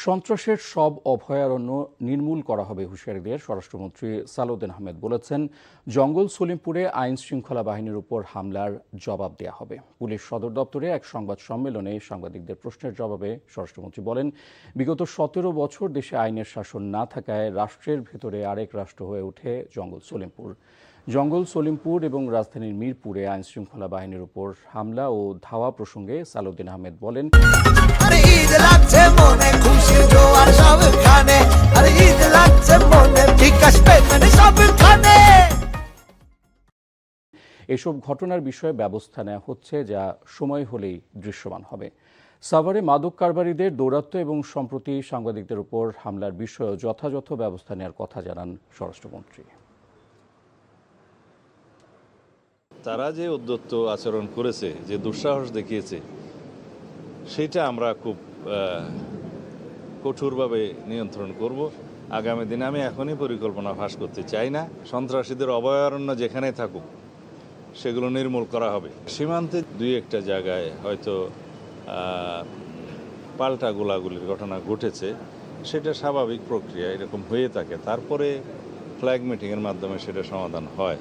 সন্ত্রাসের সব অভয়ারণ্য নির্মূল করা হবে হুঁশিয়ারি দিয়ে স্বরাষ্ট্রমন্ত্রী সালাউদ্দিন আহমেদ বলেছেন, জঙ্গল সলিমপুরে আইন শৃঙ্খলা বাহিনীর উপর হামলার জবাব দেয়া হবে। পুলিশ সদর দপ্তরে এক সংবাদ সম্মেলনে সাংবাদিকদের প্রশ্নের জবাবে স্বরাষ্ট্রমন্ত্রী বলেন, বিগত ১৭ বছর দেশে আইনের শাসন না থাকায় রাষ্ট্রের ভেতরে আরেক রাষ্ট্র হয়ে ওঠে জঙ্গল সলিমপুর। জঙ্গল সলিমপুর এবং রাজধানীর মিরপুরে আইন শৃঙ্খলা বাহিনীর উপর হামলা ও ধাওয়া প্রসঙ্গে সালাউদ্দিন আহমেদ বলেন, এসব ঘটনার বিষয়ে ব্যবস্থা নেওয়া হচ্ছে, যা সময় হলেই দৃশ্যমান হবে। সাভারে মাদক কারবারিদের দৌরাত্ম্য এবং সম্প্রতি সাংবাদিকদের উপর হামলার বিষয়ে যথাযথ ব্যবস্থা নেওয়ার কথা জানান স্বরাষ্ট্রমন্ত্রী। তারা যে উদ্যত আচরণ করেছে, যে দুঃসাহস দেখিয়েছে, সেটা আমরা খুব কঠোরভাবে নিয়ন্ত্রণ করব। আগামী দিনে আমি এখনই পরিকল্পনা ফাঁস করতে চাই না। সন্ত্রাসীদের অভয়ারণ্য যেখানে থাকুক সেগুলো নির্মূল করা হবে। সীমান্তে দুই একটা জায়গায় হয়তো পাল্টা গোলাগুলির ঘটনা ঘটেছে, সেটা স্বাভাবিক প্রক্রিয়া, এরকম হয়ে থাকে। তারপরে ফ্ল্যাগ মিটিংয়ের মাধ্যমে সেটা সমাধান হয়।